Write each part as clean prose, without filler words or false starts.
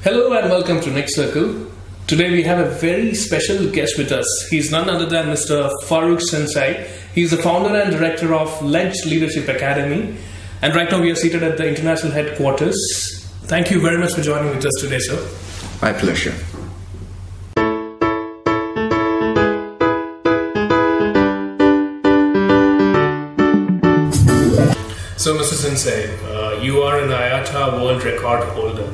Hello and welcome to Next Circle. Today we have a very special guest with us. He's none other than Mr. Farookh Sensei. He's the founder and director of Ledge Leadership Academy. And right now we are seated at the international headquarters. Thank you very much for joining with us today, sir. My pleasure. So, Mr. Sensei, you are an IATA world record holder,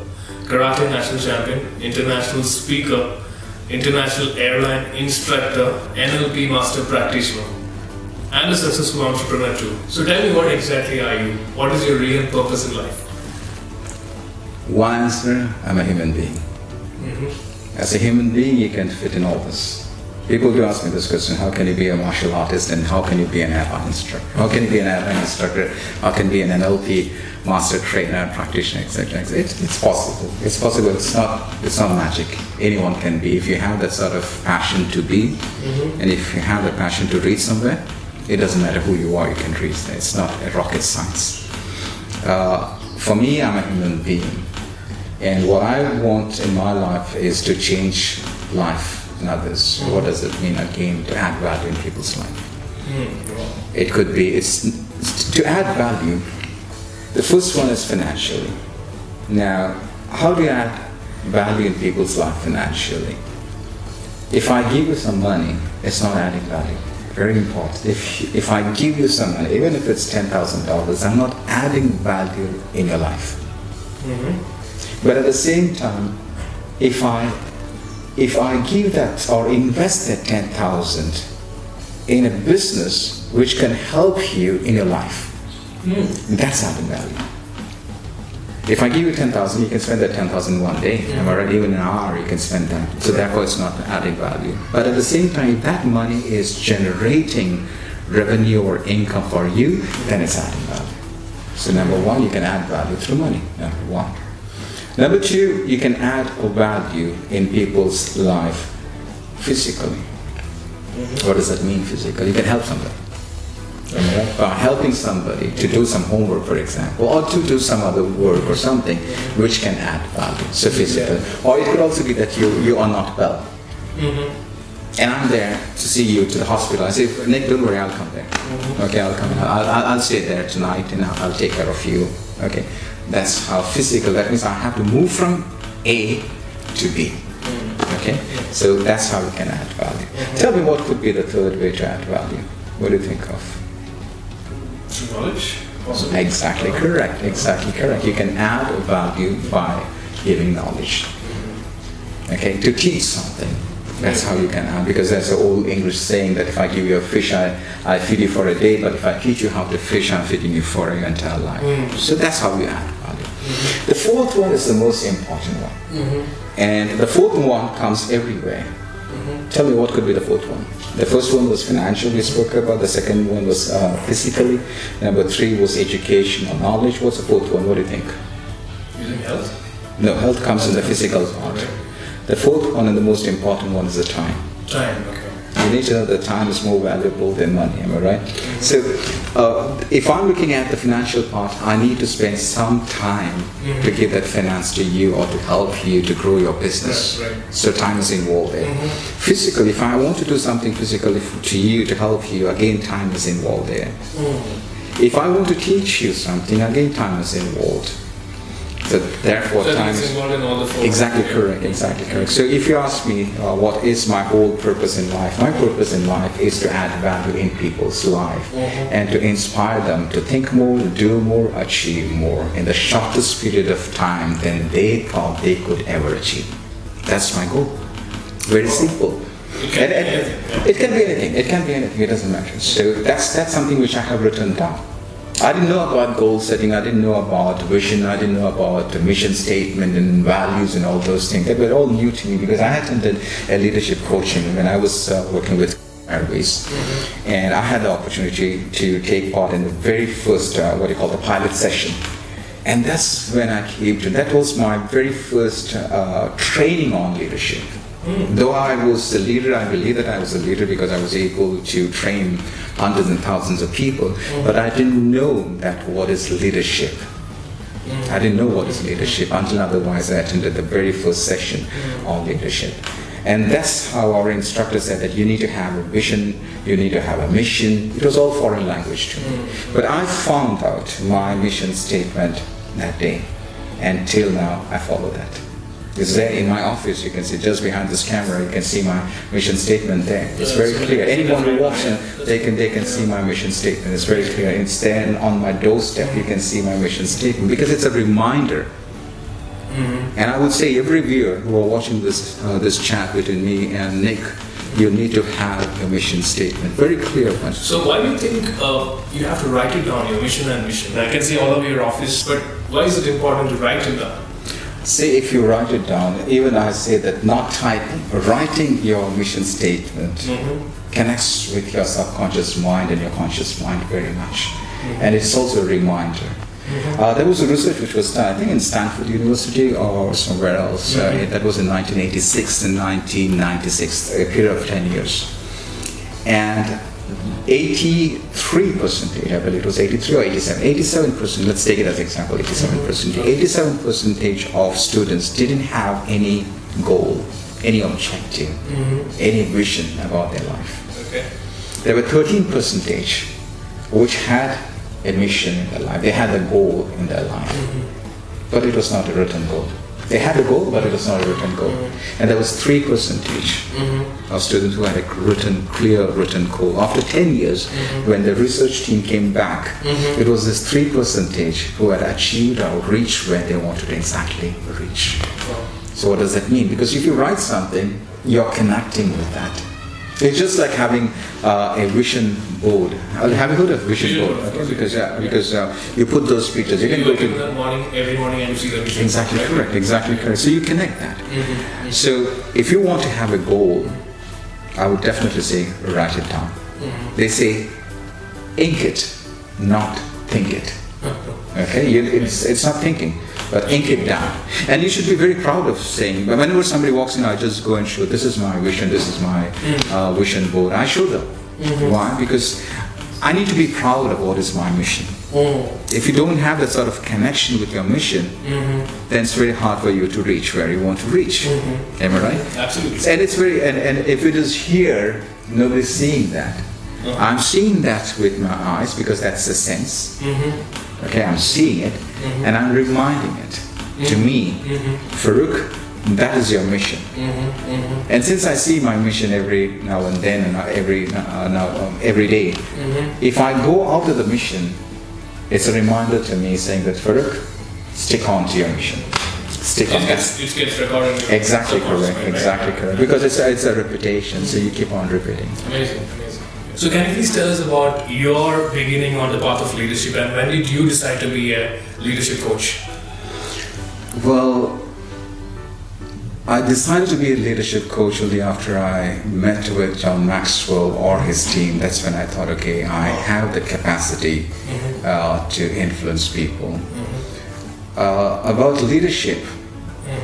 Karate national champion, international speaker, international airline instructor, NLP master practitioner, and a successful entrepreneur too. So tell me, what exactly are you? What is your real purpose in life? One answer, I'm a human being. As a human being, you can fit in all this. People do ask me this question: how can you be a martial artist and how can you be an airline instructor? How can you be an airline instructor? How can you be an NLP master trainer, practitioner, etc.? It's possible. It's possible. It's not magic. Anyone can be. If you have that sort of passion to be, and if you have the passion to reach somewhere, it doesn't matter who you are, you can reach there. It's not a rocket science. For me, I'm a human being. And what I want in my life is to change life in others. What does it mean again? To add value in people's life. It could be, it's to add value. The first one is financially. Now, how do you add value in people's life financially? If I give you some money, it's not adding value. Very important. If I give you some money, even if it's $10,000, I'm not adding value in your life. But at the same time, if I give that or invest that 10,000 in a business which can help you in your life, that's adding value. If I give you 10,000, you can spend that 10,000 one day, or even an hour you can spend that. So therefore it's not adding value. But at the same time, if that money is generating revenue or income for you, then it's adding value. So number one, you can add value through money, number one. Number two, you can add value in people's life physically. What does that mean physically? You can help somebody. By helping somebody to do some homework, for example, or to do some other work or something which can add value, so physical. Or it could also be that you are not well. And I'm there to see you to the hospital. I say, Nick, don't worry, I'll come there. Okay, I'll come. I'll stay there tonight and I'll take care of you. Okay. That's how physical, that means I have to move from A to B. Okay? So that's how we can add value. Tell me, what could be the third way to add value? What do you think of? Knowledge, possibly. Exactly correct. Exactly correct. You can add value by giving knowledge. Okay? To teach something. That's how you can add, because there's an old English saying that if I give you a fish, I feed you for a day, but if I teach you how to fish, I'm feeding you for your entire life. So that's how we add value. The fourth one is the most important one. And the fourth one comes everywhere. Tell me, what could be the fourth one? The first one was financial, we spoke about. The second one was physically. Number three was education or knowledge. What's the fourth one? What do you think? Using health? No, health comes in the physical part. The fourth one and the most important one is the time. Time, okay. You need to know that time is more valuable than money, am I right? So, if I'm looking at the financial part, I need to spend some time to give that finance to you or to help you to grow your business. So time is involved there. Physically, if I want to do something physically to you to help you, again time is involved there. If I want to teach you something, again time is involved. So therefore, time is involved in all the four. Exactly correct. Exactly correct. So if you ask me, what is my whole purpose in life? My purpose in life is to add value in people's life and to inspire them to think more, do more, achieve more in the shortest period of time than they thought they could ever achieve. That's my goal. Very simple. It can be anything. It can be anything. It can be anything. It doesn't matter. So that's something which I have written down. I didn't know about goal setting, I didn't know about vision, I didn't know about the mission statement and values and all those things. They were all new to me because I attended a leadership coaching when I was working with Airways. And I had the opportunity to take part in the very first, what you call the pilot session. And that's when I came to, that was my very first training on leadership. Though I was the leader, I believe that I was a leader because I was able to train hundreds and thousands of people, but I didn't know that what is leadership. I didn't know what is leadership until otherwise I attended the very first session on leadership. And that's how our instructor said that you need to have a vision, you need to have a mission. It was all foreign language to me. But I found out my mission statement that day, and till now I follow that. It's there in my office, you can see just behind this camera, you can see my mission statement there. It's very clear. Anyone who walks in, they can see my mission statement. It's very clear. It's there on my doorstep, you can see my mission statement, because it's a reminder. And I would say every viewer who are watching this chat between me and Nick, you need to have a mission statement, very clear one. So why do you think you have to write it down, your mission and mission? I can see all over your office, but why is it important to write it down? Say if you write it down, even I say that not typing, writing your mission statement connects with your subconscious mind and your conscious mind very much. And it's also a reminder. There was a research which was done, I think in Stanford University or somewhere else, that was in 1986 and 1996, a period of 10 years. And 83%, I believe it was 83 or 87%, let's take it as an example, 87% of students didn't have any goal, any objective, any vision about their life. Okay. There were 13% which had a mission in their life. They had a goal in their life, but it was not a written goal. They had a goal, but it was not a written goal. And there was 3% of students who had a clear written goal. After 10 years, when the research team came back, it was this 3% who had achieved or reached where they wanted to exactly reach. So what does that mean? Because if you write something, you're connecting with that. It's just like having a vision board. Have you heard of vision board? Okay, because you put those pictures. You can go to every morning and you see the vision. Exactly correct. Exactly correct. So you connect that. So if you want to have a goal, I would definitely say write it down. They say ink it, not think it. Okay, it's not thinking, but ink it down. And you should be very proud of saying, whenever somebody walks in, I just go and show, this is my vision, this is my vision board. I show them. Why? Because I need to be proud of what is my mission. If you don't have that sort of connection with your mission, then it's very hard for you to reach where you want to reach. Am I right? Absolutely. And it's very, and if it is here, nobody's seeing that. I'm seeing that with my eyes because that's the sense. Okay, I'm seeing it and I'm reminding it to me, Farookh, that is your mission. And since I see my mission every now and then and every day, if I go out of the mission, it's a reminder to me saying that Farookh, stick on to your mission. Stick on that. It gets recorded. Exactly correct. Exactly correct. Because it's a repetition, so you keep on repeating. Amazing, amazing. So can you please tell us about your beginning on the path of leadership, and when did you decide to be a leadership coach? Well, I decided to be a leadership coach only after I met with John Maxwell or his team. That's when I thought, okay, I have the capacity to influence people. About leadership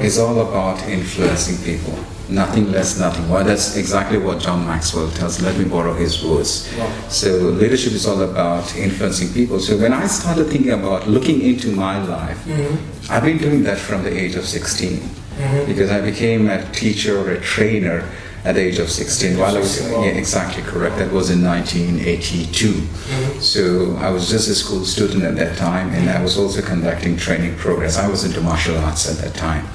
is all about influencing people. Nothing less, nothing more. That's exactly what John Maxwell tells. Let me borrow his words. So leadership is all about influencing people. So when I started thinking about looking into my life, I've been doing that from the age of 16. Because I became a teacher or a trainer at the age of 16 while I was, exactly correct, that was in 1982. So I was just a school student at that time, and I was also conducting training programs. I was into martial arts at that time.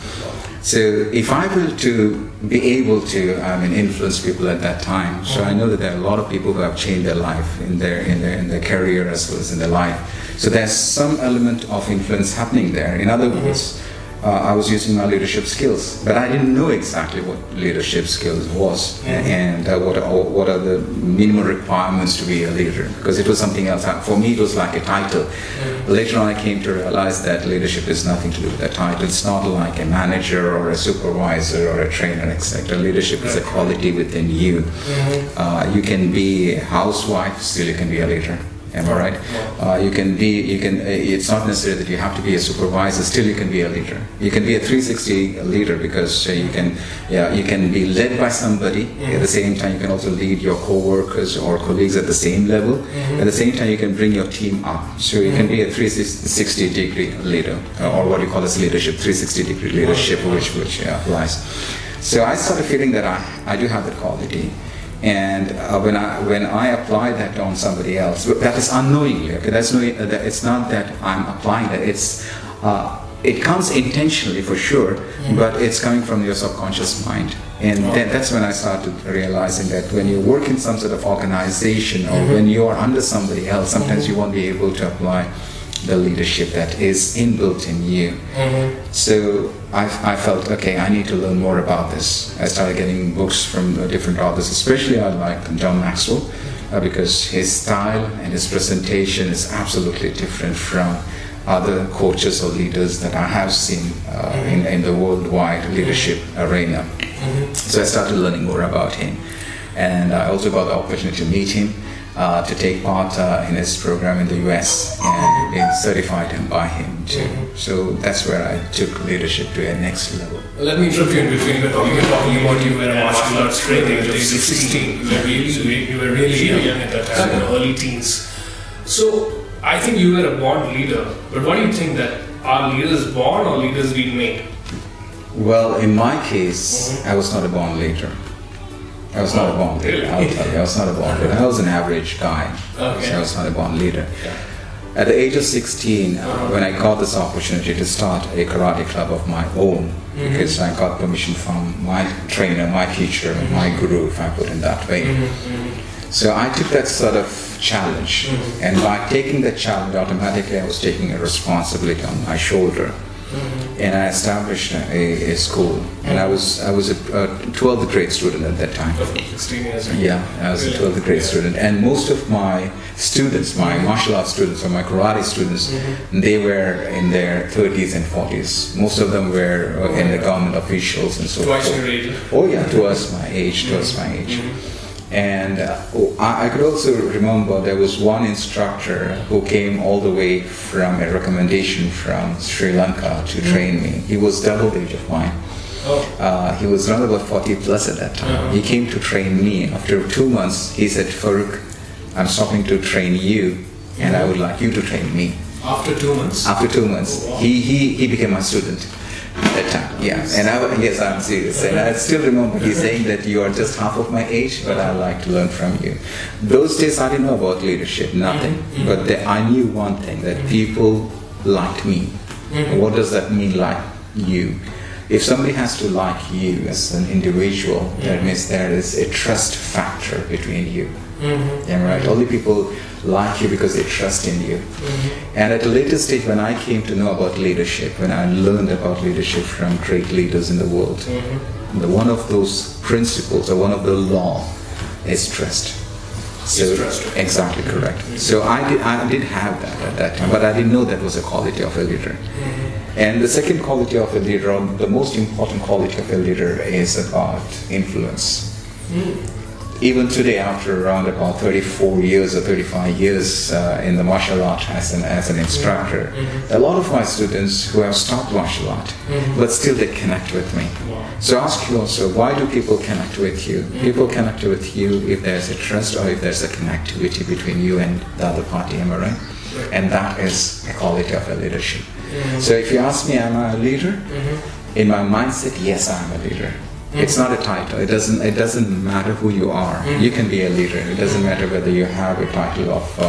So if I were to be able to influence people at that time, so I know that there are a lot of people who have changed their life in their career as well as in their life. So there's some element of influence happening there. In other words, I was using my leadership skills, but I didn't know exactly what leadership skills was and what are the minimum requirements to be a leader, because it was something else. For me, it was like a title. Later on, I came to realize that leadership is nothing to do with that title. It's not like a manager or a supervisor or a trainer, etc. Leadership is a quality within you. You can be a housewife, still you can be a leader. Am I right? You can be, it's not necessary that you have to be a supervisor, still you can be a leader. You can be a 360 leader because you can be led by somebody. At the same time, you can also lead your co-workers or colleagues at the same level. At the same time, you can bring your team up. So you can be a 360 degree leader, or what you call as leadership, 360 degree leadership, which applies. So I started feeling that I do have that quality. And when I apply that on somebody else, that is unknowingly. Okay, it's not that I'm applying that. It comes intentionally for sure, but it's coming from your subconscious mind. And that's when I started realizing that when you work in some sort of organization or when you are under somebody else, sometimes you won't be able to apply the leadership that is inbuilt in you. So I felt, okay, I need to learn more about this. I started getting books from different authors, especially I like John Maxwell, because his style and his presentation is absolutely different from other coaches or leaders that I have seen in the worldwide leadership arena. So I started learning more about him. And I also got the opportunity to meet him, to take part in his program in the US, and being certified by him too. So that's where I took leadership to a next level. Let me interrupt you in between. You were talking about you were a martial arts trained at the age of 16. You were really young at that time, in the early teens. So I think you were a born leader. But what do you think, that are leaders born or leaders being made? Well, in my case, I was not a born leader. I was not a born leader. I'll tell you, I was not a born leader. I was an average guy. So I was not a born leader. At the age of 16, when I got this opportunity to start a karate club of my own, because I got permission from my trainer, my teacher, my guru, if I put it that way. So I took that sort of challenge, and by taking that challenge, automatically I was taking a responsibility on my shoulder. And I established a school, and I was a 12th grade student at that time. 16 years old. Yeah, I was a 12th grade student, and most of my students, my martial arts students or my karate students, they were in their 30s and 40s. Most of them were in the government officials and so forth. Twice your age. Oh yeah, towards my age. And I could also remember there was one instructor who came all the way from a recommendation from Sri Lanka to train me. He was double the age of mine. He was around about 40 plus at that time. He came to train me. After 2 months, he said, "Farookh, I'm stopping to train you, and I would like you to train me." After 2 months? After 2 months. Oh, wow. He became my student at that time, yeah. And yes, I'm serious. And I still remember he saying that you are just half of my age, but I'd like to learn from you. Those days I didn't know about leadership, nothing. But I knew one thing, that people liked me. What does that mean, like you? If somebody has to like you as an individual, that means there is a trust factor between you. Yeah, right? Only people like you because they trust in you. And at a later stage, when I came to know about leadership, when I learned about leadership from great leaders in the world, one of those principles or one of the law is trust. So, exactly correct. So I did have that at that time, but I didn't know that was a quality of a leader. And the second quality of a leader, or the most important quality of a leader, is about influence. Even today, after around about 34 years or 35 years in the martial art as an instructor, a lot of my students who have stopped martial art, but still they connect with me. So ask you also, why do people connect with you? People connect with you if there's a trust or if there's a connectivity between you and the other party, am I right? And that is a quality of a leadership. So if you ask me, am I a leader? In my mindset, yes, I'm a leader. It's not a title. It doesn't matter who you are. You can be a leader. It doesn't matter whether you have a title of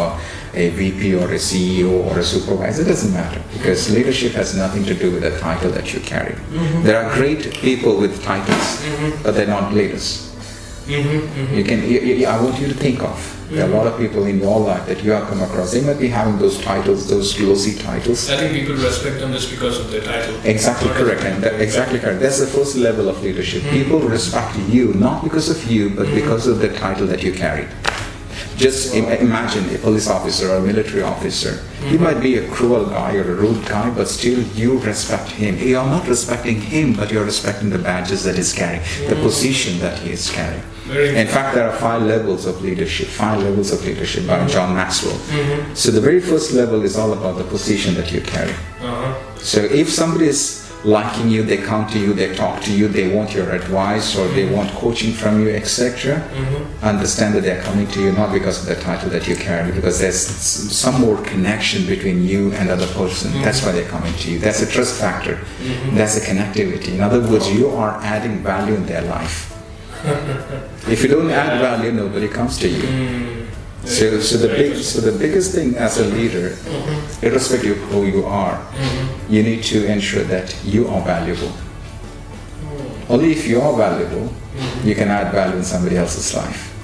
a VP or a CEO or a supervisor. It doesn't matter, because leadership has nothing to do with the title that you carry. There are great people with titles, but they're not leaders. I want you to think of, there are a lot of people in your life that you have come across. They might be having those titles, those glossy titles. I think people respect them just because of their title. Exactly correct. Exactly correct. That's the first level of leadership. People respect you not because of you, but because of the title that you carry. Just imagine a police officer or a military officer. He might be a cruel guy or a rude guy, but still you respect him. You are not respecting him, but you are respecting the badges that he's carrying, the position that he is carrying. In fact, there are 5 levels of leadership, by John Maxwell. So the very first level is all about the position that you carry. So if somebody is liking you, they come to you, they talk to you, they want your advice or they want coaching from you, etc. Understand that they're coming to you not because of the title that you carry, because there's some more connection between you and the other person. That's why they're coming to you. That's a trust factor. That's a connectivity. In other words, you are adding value in their life. If you don't add value, nobody comes to you. So the biggest thing as a leader, irrespective of who you are, you need to ensure that you are valuable. Only if you are valuable, you can add value in somebody else's life.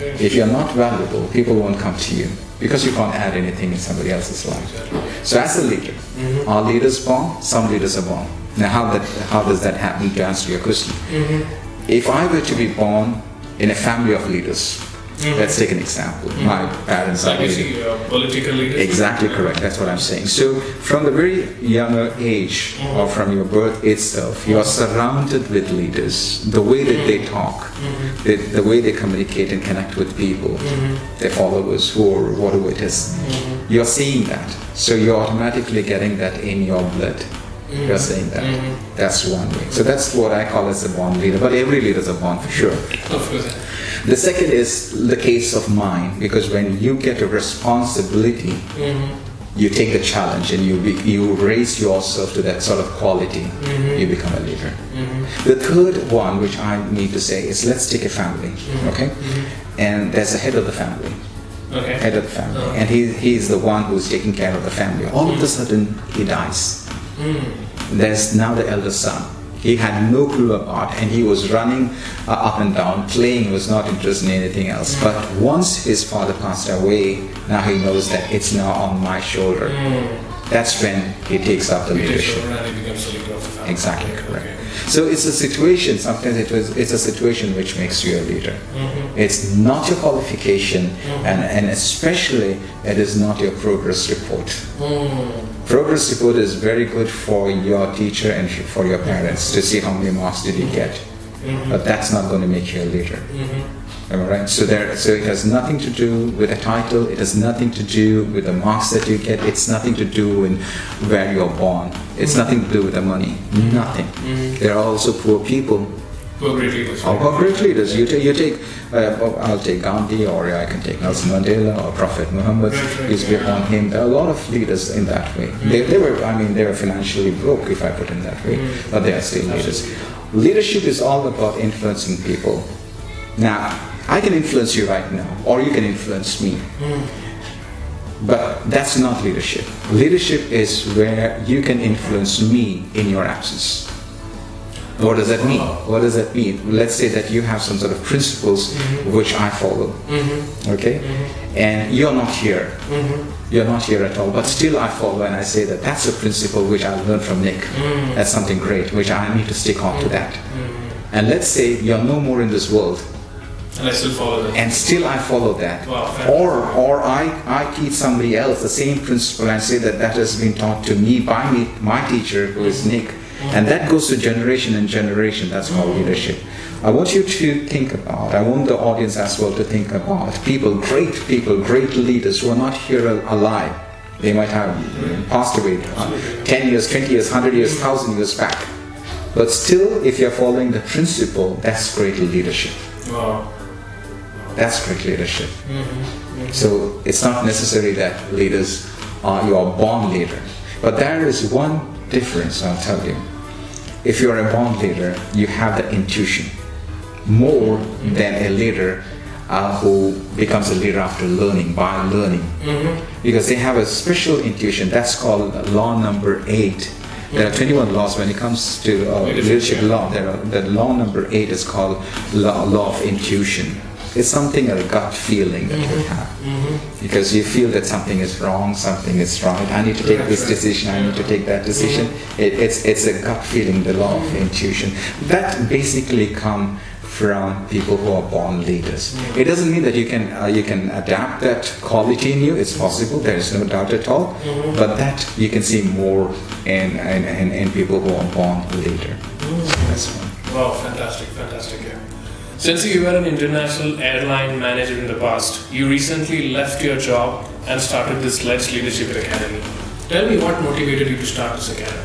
If you're not valuable, people won't come to you because you can't add anything in somebody else's life. So as a leader, are leaders born? Some leaders are born. Now how does that happen, to answer your question? If I were to be born in a family of leaders, let's take an example. My parents are political leaders. Exactly correct. That's what I'm saying. So from the very younger age, or from your birth itself, you are surrounded with leaders. The way that they talk, the way they communicate and connect with people, their followers, or whatever it is, you're seeing that. So you're automatically getting that in your blood. You're saying that. That's one way. So that's what I call as a born leader. But every leader is a born for sure. Of course. The second is the case of mine, because when you get a responsibility, you take the challenge and you raise yourself to that sort of quality, you become a leader. The third one, which I need to say, is let's take a family, okay? And there's a head of the family. Head of the family. And he's the one who's taking care of the family. All of a sudden, he dies. There's now the eldest son. He had no clue about, and he was running up and down, playing, was not interested in anything else. But once his father passed away, now he knows that it's now on my shoulder. That's when he takes up the leadership. Exactly correct. So it's a situation, sometimes it's a situation which makes you a leader. It's not your qualification, and especially it is not your progress report. Progress report is very good for your teacher and for your parents to see how many marks did you get. But that's not going to make you a leader. Am I right? So it has nothing to do with a title, it has nothing to do with the marks that you get, it's nothing to do with where you're born, it's nothing to do with the money, nothing. There are also poor people. Poor great leaders. Poor great leaders. I'll take Gandhi, or I can take Nelson Mandela, or Prophet Muhammad. Is upon him. There are a lot of leaders in that way. They were financially broke, if I put it that way, but they are still leaders. Leadership is all about influencing people. Now, I can influence you right now, or you can influence me. But that's not leadership. Leadership is where you can influence me in your absence. What does that mean? What does that mean? Let's say that you have some sort of principles which I follow, okay? And you're not here. You're not here at all, but still I follow, and I say that that's a principle which I learned from Nick. That's something great, which I need to stick on to that. And let's say you're no more in this world. And I still follow that. And still I follow that. Wow, or I teach somebody else the same principle and say that that has been taught to me by my teacher, who is Nick. And that goes to generation and generation. That's called leadership. I want you to think about, I want the audience as well to think about people, great leaders who are not here alive. They might have passed away 10 years, 20 years, 100 years, 1,000 years back. But still, if you're following the principle, that's great leadership. Wow. That's great leadership. So it's not necessary that leaders you are born leader. But there is one difference, I'll tell you. If you're a born leader, you have the intuition more than a leader who becomes a leader after learning, by learning. Because they have a special intuition. That's called law number 8. There are 21 laws when it comes to leadership law. The law number 8 is called law of intuition. It's something, a gut feeling that you have. Because you feel that something is wrong, something is right. I need to take this decision, I need to take that decision. It's a gut feeling, the law of intuition. That basically comes from people who are born leaders. It doesn't mean that you can adapt that quality in you. It's possible, there is no doubt at all. But that you can see more in people who are born leader. That's one. Wow, fantastic. Yeah. Since you were an international airline manager in the past, you recently left your job and started this Let's Leadership Academy. Tell me what motivated you to start this academy?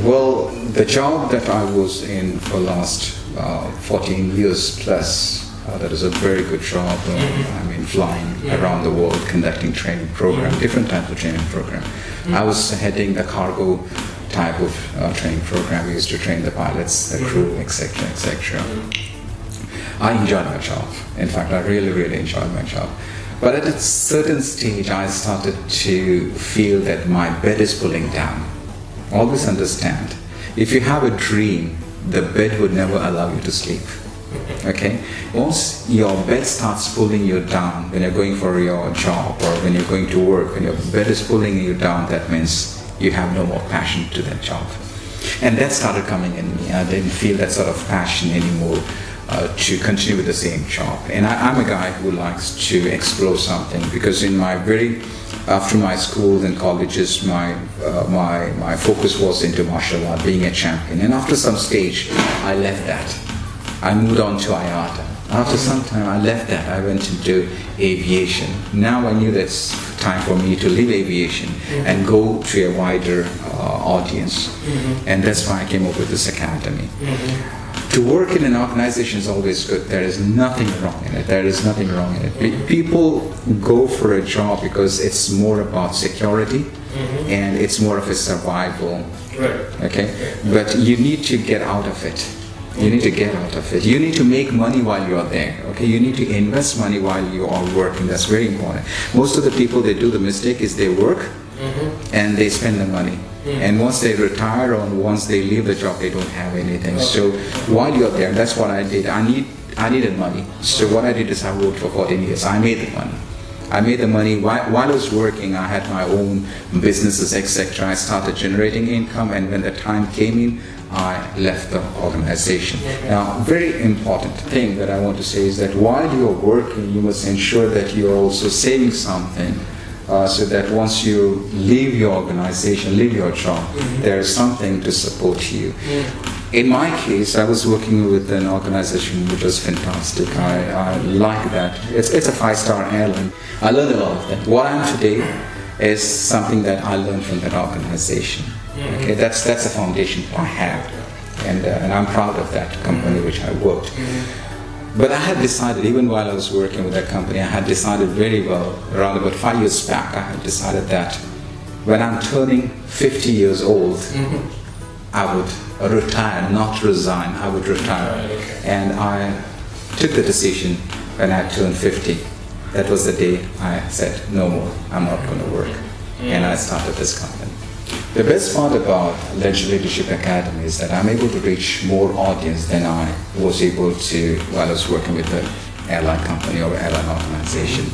Well, the job that I was in for last 14 years plus, that is a very good job. I mean, flying around the world, conducting training program, different types of training program. I was heading the cargo type of training program. We used to train the pilots, the crew, etc., etc. I enjoyed my job. In fact, I really enjoyed my job. But at a certain stage, I started to feel that my bed is pulling down. Always understand, if you have a dream, the bed would never allow you to sleep. Okay? Once your bed starts pulling you down when you're going for your job or when you're going to work, when your bed is pulling you down, that means you have no more passion to that job. And that started coming in me. I didn't feel that sort of passion anymore to continue with the same job. And I'm a guy who likes to explore something, because in my after my schools and colleges, my focus was into martial art, being a champion. And after some stage, I left that. I moved on to IATA. After some time, I left that. I went into aviation. Now I knew that's time for me to leave aviation and go to a wider audience. And that's why I came up with this academy. To work in an organization is always good. There is nothing wrong in it. There is nothing wrong in it. People go for a job because it's more about security and it's more of a survival. Okay? But you need to get out of it. You need to get out of it. You need to make money while you are there. Okay? You need to invest money while you are working. That's very important. Most of the people, they do the mistake is they work and they spend the money. And once they retire or once they leave the job, they don't have anything. So while you're there, that's what I did. I needed money. So what I did is I worked for 14 years. I made the money. I made the money while I was working. I had my own businesses, etc. I started generating income, and when the time came in, I left the organization. Now, very important thing that I want to say is that while you're working, you must ensure that you're also saving something, so that once you leave your organization, leave your job, there is something to support you. In my case, I was working with an organization which was fantastic. I like that. It's a 5-star airline. I learned a lot of that. What I am today is something that I learned from that organization. Okay, that's a foundation I have, and I'm proud of that company which I worked. But I had decided, even while I was working with that company, I had decided very well, around about 5 years back, I had decided that when I'm turning 50 years old, I would retire, not resign, I would retire. And I took the decision when I turned 50. That was the day I said, no more, I'm not going to work. And I started this company. The best part about Let's Leadership Academy is that I'm able to reach more audience than I was able to while I was working with the airline company or airline organization.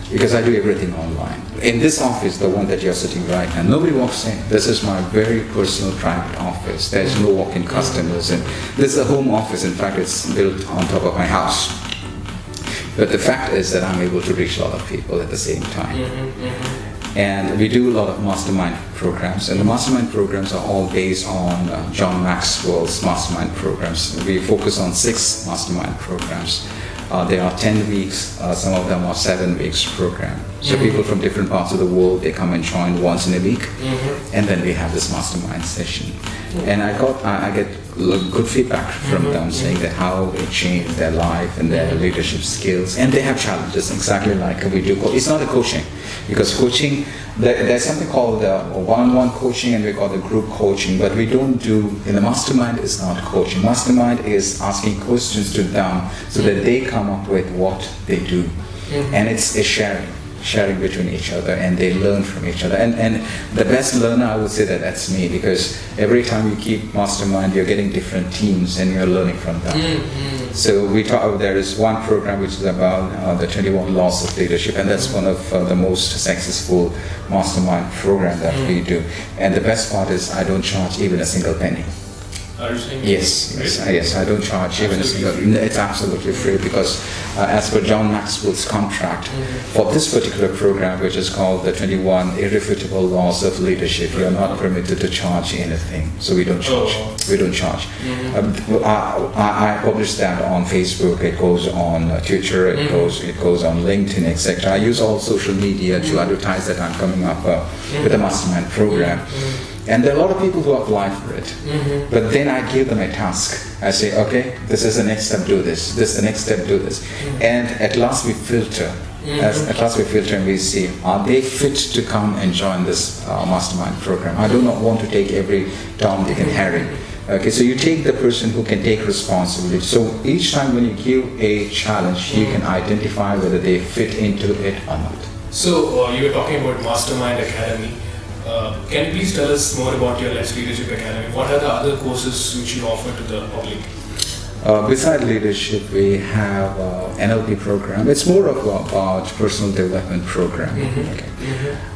Because I do everything online. In this office, the one that you're sitting right now, nobody walks in. This is my very personal private office. There's no walk-in customers, and this is a home office. In fact, it's built on top of my house. But the fact is that I'm able to reach a lot of people at the same time. And we do a lot of mastermind programs, and the mastermind programs are all based on John Maxwell's mastermind programs. We focus on 6 mastermind programs. There are 10 weeks, some of them are 7 weeks program. So people from different parts of the world, they come and join once in a week, and then we have this mastermind session. And I get good feedback from them saying that how it changed their life and their leadership skills, and they have challenges exactly like we do. It's not a coaching, because coaching, there's something called one-on-one coaching, and we call it group coaching, but we don't do, in the mastermind is not coaching. Mastermind is asking questions to them so that they come up with what they do, and it's a sharing between each other, and they learn from each other. And the best learner, I would say that's me, because every time you keep mastermind, you're getting different teams and you're learning from them. So there is one program which is about the 21 laws of leadership, and that's one of the most successful mastermind program that we do. And the best part is I don't charge even a single penny. are you saying? Yes, yes, I don't charge even a single. It's absolutely free because as per John Maxwell's contract, for this particular program, which is called the 21 Irrefutable Laws of Leadership, you are not permitted to charge anything. So we don't charge. We don't charge. I publish that on Facebook. It goes on Twitter. It goes on LinkedIn, etc. I use all social media to advertise that I'm coming up with a mastermind program. And there are a lot of people who apply for it. But then I give them a task. I say, okay, this is the next step, do this. This is the next step, do this. And at last we filter. At last we filter and we see, are they fit to come and join this mastermind program? I do not want to take every Tom, Dick and Harry. Okay, so you take the person who can take responsibility. So each time when you give a challenge, you can identify whether they fit into it or not. So you were talking about Mastermind Academy. Can you please tell us more about your Let's Leadership Academy? What are the other courses which you offer to the public? Beside leadership, we have NLP program. It's more of about personal development program,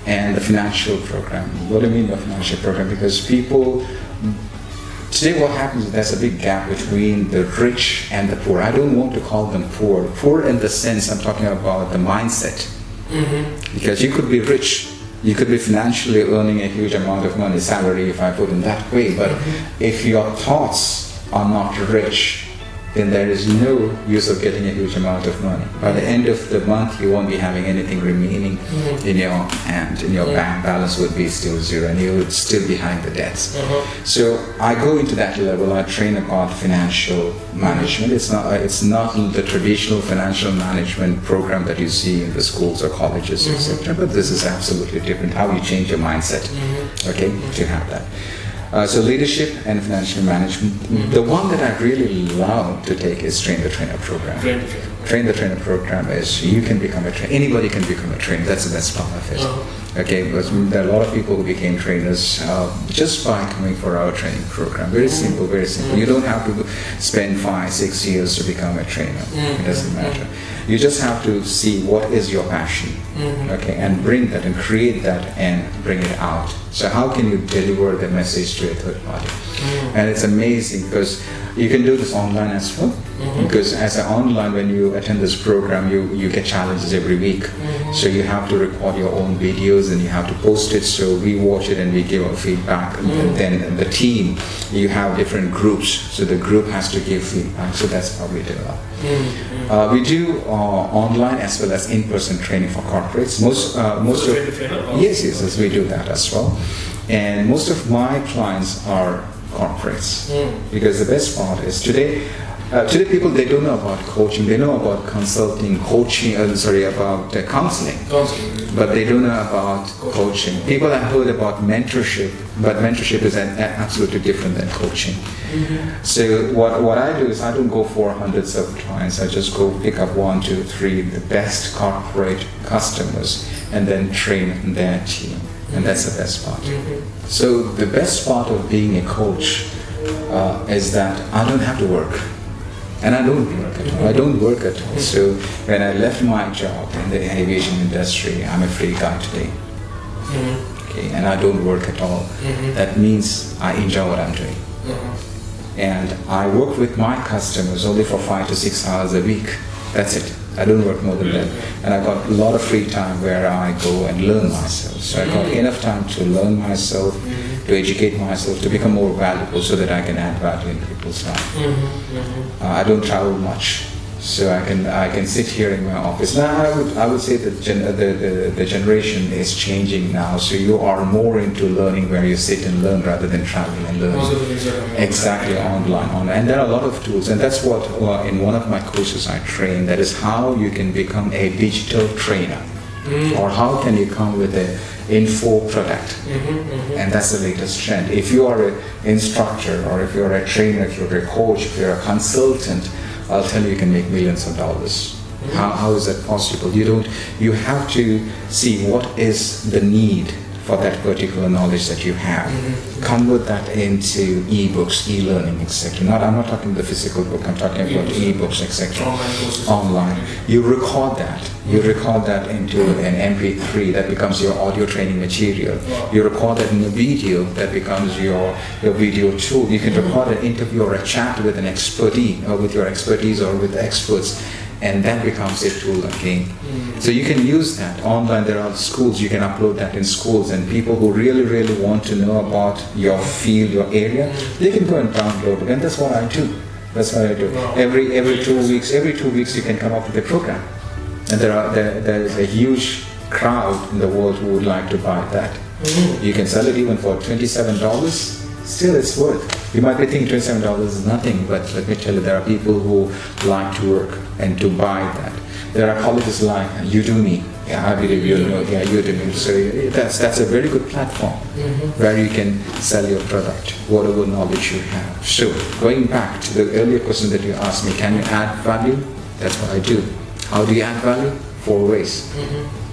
and the financial program. What do I mean by financial program? Because people today, what happens is there's a big gap between the rich and the poor. I don't want to call them poor. Poor in the sense I'm talking about the mindset, because you could be rich. You could be financially earning a huge amount of money, salary, if I put it that way. But if your thoughts are not rich, then there is no use of getting a huge amount of money. By the end of the month, you won't be having anything remaining in your hand, and your bank balance would be still zero, and you would still be behind the debts. So I go into that level. I train about financial management. It's not the traditional financial management program that you see in the schools or colleges, etc. But this is absolutely different. How you change your mindset, okay, to have that. So leadership and financial management. The one that I really love to take is Train the Trainer program. Train the Trainer program is you can become a trainer. Anybody can become a trainer. That's the best part of it. Okay, because there are a lot of people who became trainers just by coming for our training program. Very simple, very simple. You don't have to spend 5-6 years to become a trainer. It doesn't matter. You just have to see what is your passion, okay, and bring that and create that and bring it out. So how can you deliver the message to a third party? And it's amazing because you can do this online as well. Because as an online, when you attend this program, you get challenges every week. So you have to record your own videos and you have to post it. So we watch it and we give our feedback. And then the team, you have different groups. So the group has to give feedback. So that's how we do that. We do online as well as in-person training for corporates. Yes, we do that as well. And most of my clients are corporates, because the best part is today people, they don't know about coaching. They know about consulting, coaching, about counseling, but they don't know about coaching. People have heard about mentorship, but mentorship is absolutely different than coaching. So what I do is I don't go for hundreds of clients. I just go pick up 1, 2, 3 the best corporate customers and then train their team. And that's the best part. So the best part of being a coach is that I don't have to work. And I don't work at all. I don't work at all. So when I left my job in the aviation industry, I'm a free guy today. Okay, and I don't work at all. That means I enjoy what I'm doing. And I work with my customers only for 5 to 6 hours a week. That's it. I don't work more than that. And I got a lot of free time where I go and learn myself. So I got enough time to learn myself, to educate myself, to become more valuable so that I can add value in people's life. I don't travel much, so I can sit here in my office. Now I would say that the generation is changing now. So you are more into learning where you sit and learn rather than traveling and learning. Exactly, online. And there are a lot of tools, and that's what in one of my courses I train. That is how you can become a digital trainer, or how can you come with a info product. And that's the latest trend. If you are an instructor, or if you're a trainer, if you're a coach, if you're a consultant, I'll tell you, you can make millions of dollars. How is that possible? You have to see what is the need for that particular knowledge that you have. Convert that into e-books, e-learning, etc. I'm not talking the physical book, I'm talking about e-books, etc. Online. You record that. You record that into an MP3 that becomes your audio training material. You record that in a video that becomes your video tool. You can record an interview or a chat with an expertise, or with your expertise or with experts, and that becomes a tool again. So you can use that online. There are schools, you can upload that in schools, and people who really want to know about your field, your area, they can go and download it. And that's what I do. That's what I do. Every 2 weeks you can come up with a program. And there is a huge crowd in the world who would like to buy that. You can sell it even for $27. Still, it's worth. You might be thinking $27 is nothing, but let me tell you, there are people who like to work and to buy that. There are colleges like Udemy. Yeah, I believe you know. Yeah, Udemy. So that's a very good platform where you can sell your product, whatever knowledge you have. So going back to the earlier question that you asked me, can you add value? That's what I do. How do you add value? 4 ways.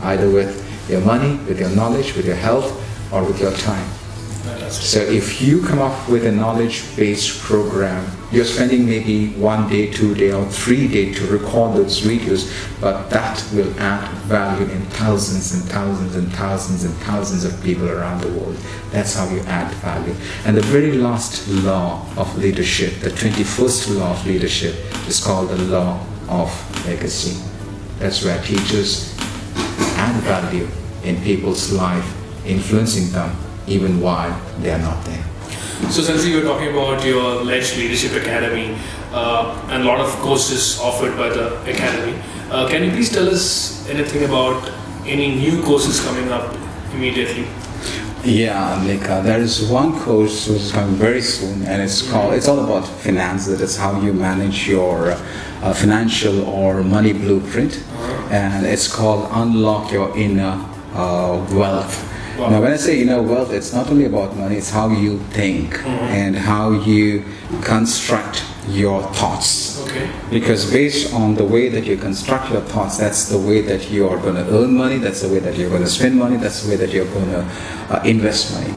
Either with your money, with your knowledge, with your health, or with your time. So if you come up with a knowledge-based program, you're spending maybe 1 day, 2 days, or 3 days to record those videos, but that will add value in thousands and thousands and thousands and thousands of people around the world. That's how you add value. And the very last law of leadership, the 21st law of leadership, is called the law of legacy. That's where teachers add value in people's life, influencing them even while they are not there. So Sensei, you were talking about your alleged leadership academy and a lot of courses offered by the academy. Can you please tell us anything about any new courses coming up immediately? Yeah, Nika, there is one course which is coming very soon, and it's all about finance. That is how you manage your financial or money blueprint, and it's called Unlock Your Inner Wealth. Wow. Now, when I say inner wealth, it's not only about money, it's how you think and how you construct your thoughts. Okay. Because based on the way that you construct your thoughts, that's the way that you are going to earn money, that's the way that you're going to spend money, that's the way that you're going to invest money.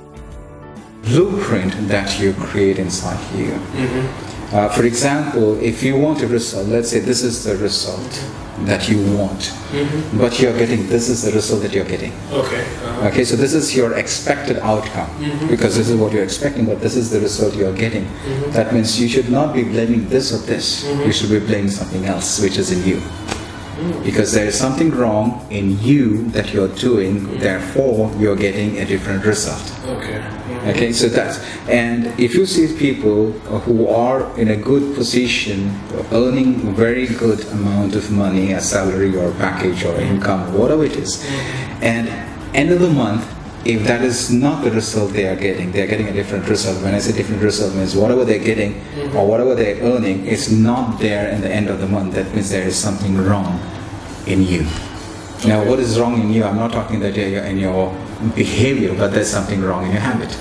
Blueprint that you create inside you. For example, if you want a result, let's say this is the result that you want, but you're getting, this is the result that you're getting. Okay. Okay, so this is your expected outcome, because this is what you're expecting, but this is the result you're getting. That means you should not be blaming this or this, you should be blaming something else, which is in you. Because there is something wrong in you that you're doing, therefore you're getting a different result. Okay. Okay, so that's, and if you see people who are in a good position, earning very good amount of money, a salary or package or income, whatever it is, and end of the month, if that is not the result they are getting a different result. When I say different result, means whatever they're getting or whatever they're earning is not there in the end of the month. That means there is something wrong in you. Now, what is wrong in you? I'm not talking that you're in your behavior, but there's something wrong in your habit.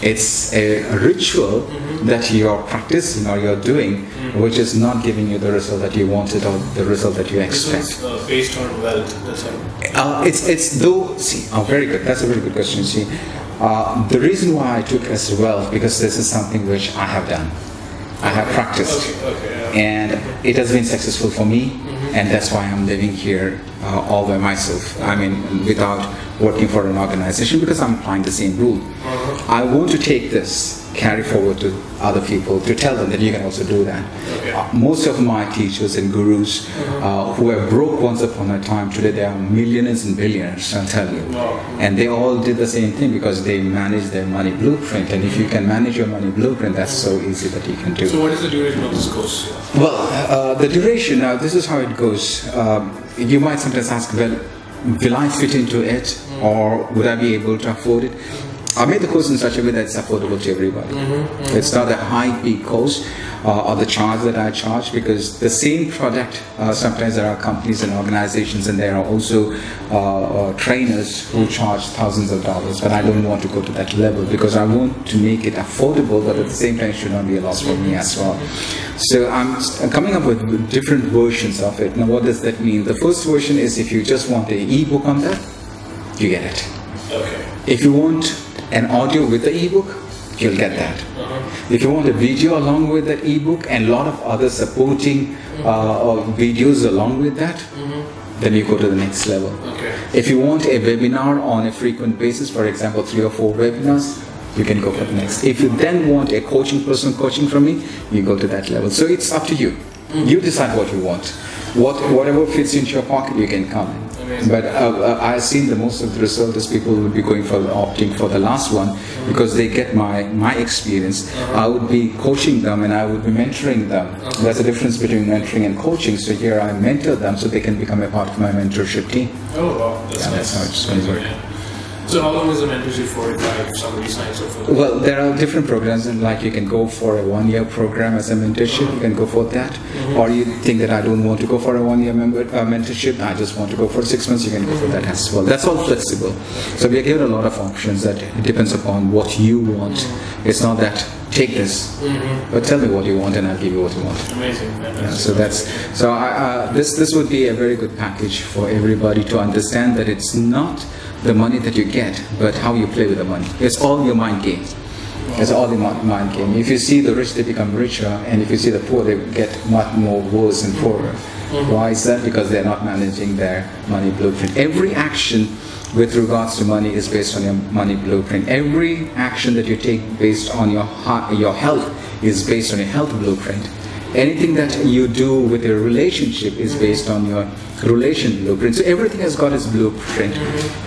It's a ritual that you're practicing or you're doing, which is not giving you the result that you wanted or the result that you expect. This is based on wealth, that's how? It's though, see, very good, that's a very good question. See, the reason why I took as wealth, because this is something which I have done. I have practiced, and it has been successful for me, and that's why I'm living here all by myself. I mean, without working for an organization, because I'm applying the same rule. I want to take this, carry forward to other people, to tell them that you can also do that. Most of my teachers and gurus who were broke once upon a time, today they are millionaires and billionaires, I'll tell you. And they all did the same thing because they managed their money blueprint. And if you can manage your money blueprint, that's so easy that you can do. So what is the duration of this course? Well, the duration, now this is how it goes. You might sometimes ask, well, will I fit into it, or would I be able to afford it? I made the course in such a way that it's affordable to everybody. It's not a high peak course or the charge that I charge, because the same product, sometimes there are companies and organizations, and there are also trainers who charge thousands of dollars, but I don't want to go to that level because I want to make it affordable, but at the same time it should not be a loss for me as well. So I'm coming up with different versions of it. Now, what does that mean? The first version is if you just want an e-book on that, you get it. Okay. If you want an audio with the ebook, you'll get that. If you want a video along with that ebook and a lot of other supporting videos along with that, then you go to the next level. Okay. If you want a webinar on a frequent basis, for example 3 or 4 webinars, you can go for the next. If you then want a personal coaching from me, you go to that level. So it's up to you. You decide what you want. Whatever fits into your pocket, you can come in. Amazing. But I've seen that most of the result is people will be opting for the last one because they get my experience. I would be coaching them and I would be mentoring them. There's a difference between mentoring and coaching. So here I mentor them so they can become a part of my mentorship team. Oh wow, that's nice. That's how it's going to work. So how long is the mentorship for if somebody signs up for that? Well, there are different programs, and like you can go for a 1-year program as a mentorship, you can go for that. Or you think that I don't want to go for a 1-year mentorship, I just want to go for 6 months, you can go for that as well. That's all flexible. So we are given a lot of options that it depends upon what you want. It's not that take this, but tell me what you want and I'll give you what you want. Amazing. So this would be a very good package for everybody to understand that it's not the money that you get, but how you play with the money. It's all your mind game. It's all your mind game. If you see the rich, they become richer, and if you see the poor, they get much more worse and poorer. Why is that? Because they're not managing their money blueprint. Every action with regards to money is based on your money blueprint. Every action that you take based on your health is based on your health blueprint. Anything that you do with your relationship is based on your relation blueprint. So everything has got its blueprint,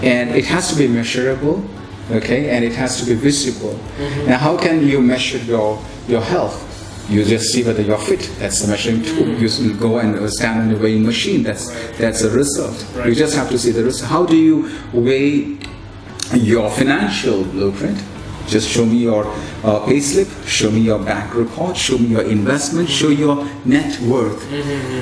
and it has to be measurable, okay, and it has to be visible. Now, how can you measure your health? You just see whether you're fit. That's the measuring tool. You go and stand on a weighing machine. That's a result. You just have to see the result. How do you weigh your financial blueprint? Just show me your pay slip, show me your bank report, show me your investment, show your net worth.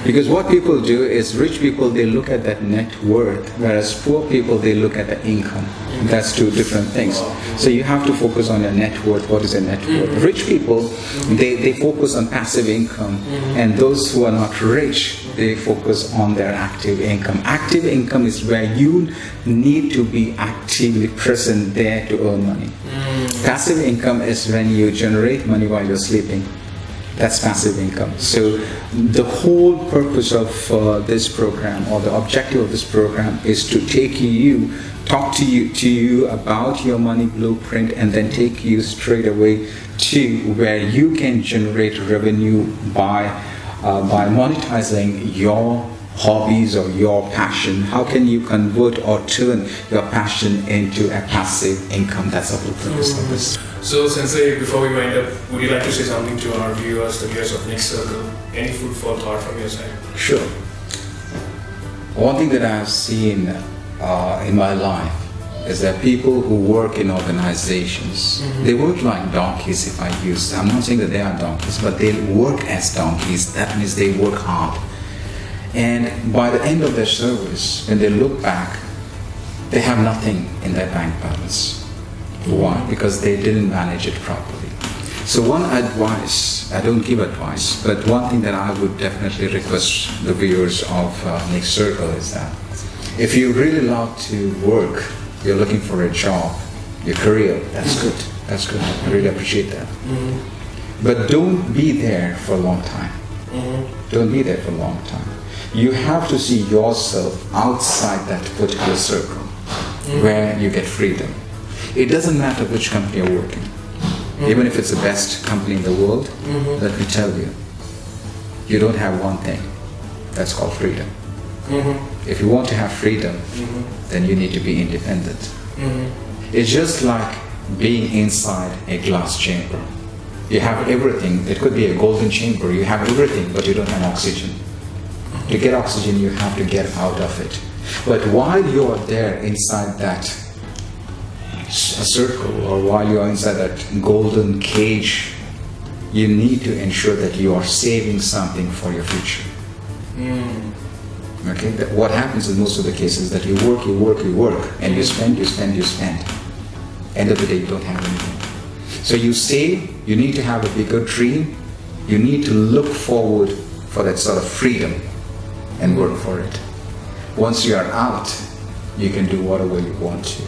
Because what people do is, rich people, they look at that net worth, whereas poor people, they look at the income. That's two different things. So you have to focus on your net worth. What is your net worth? Rich people, they focus on passive income, and those who are not rich, they focus on their active income. Active income is where you need to be actively present there to earn money. Passive income is when you generate money while you're sleeping. That's passive income. So the whole purpose of this program, or the objective of this program, is to talk to you about your money blueprint, and then take you straight away to where you can generate revenue by monetizing your hobbies or your passion. How can you convert or turn your passion into a passive income? That's the whole purpose of this. So Sensei, before we wind up, would you like to say something to our viewers, the viewers of Next Circle? Any food for thought from your side? Sure. One thing that I've seen in my life is that people who work in organizations, they work like donkeys, if I use. I'm not saying that they are donkeys, but they work as donkeys. That means they work hard. And by the end of their service, when they look back, they have nothing in their bank balance. Why? Because they didn't manage it properly. So one advice, I don't give advice, but one thing that I would definitely request the viewers of Next Circle is that if you really love to work, you're looking for a job, your career, that's good. That's good. I really appreciate that. But don't be there for a long time. Don't be there for a long time. You have to see yourself outside that particular circle where you get freedom. It doesn't matter which company you're working. Even if it's the best company in the world, let me tell you, you don't have one thing. That's called freedom. If you want to have freedom, then you need to be independent. It's just like being inside a glass chamber. You have everything. It could be a golden chamber. You have everything, but you don't have oxygen. To get oxygen, you have to get out of it. But while you are there inside that circle, or while you are inside that golden cage, you need to ensure that you are saving something for your future. Okay? What happens in most of the cases is that you work, and you spend. End of the day, you don't have anything. So you save, you need to have a bigger dream, you need to look forward for that sort of freedom and work for it. Once you are out, you can do whatever you want to.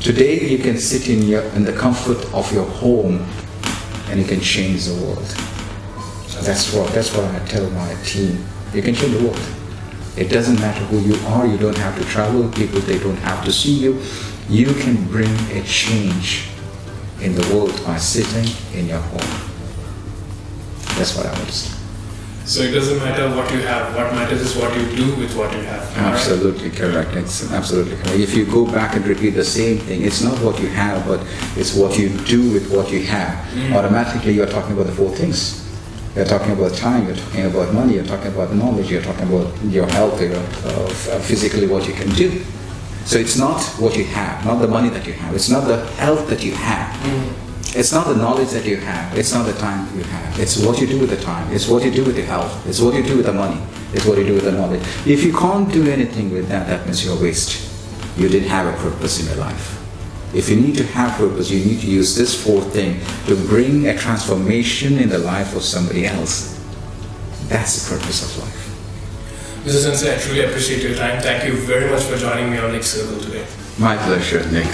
Today you can sit in the comfort of your home and you can change the world. That's what I tell my team. You can change the world. It doesn't matter who you are. You don't have to travel. People, they don't have to see you. You can bring a change in the world by sitting in your home. That's what I would say. So it doesn't matter what you have. What matters is what you do with what you have. Absolutely correct. It's absolutely correct. If you go back and repeat the same thing, it's not what you have, but it's what you do with what you have. Automatically, you're talking about the four things. You're talking about time, you're talking about money, you're talking about knowledge, you're talking about your health, physically what you can do. So it's not what you have, not the money that you have. It's not the health that you have. It's not the knowledge that you have. It's not the time you have. It's what you do with the time. It's what you do with the health. It's what you do with the money. It's what you do with the knowledge. If you can't do anything with that, that means you're a waste. You didn't have a purpose in your life. If you need to have purpose, you need to use this fourth thing to bring a transformation in the life of somebody else. That's the purpose of life. Mr. Sensei, I truly appreciate your time. Thank you very much for joining me on Next Circle today. My pleasure, Nick.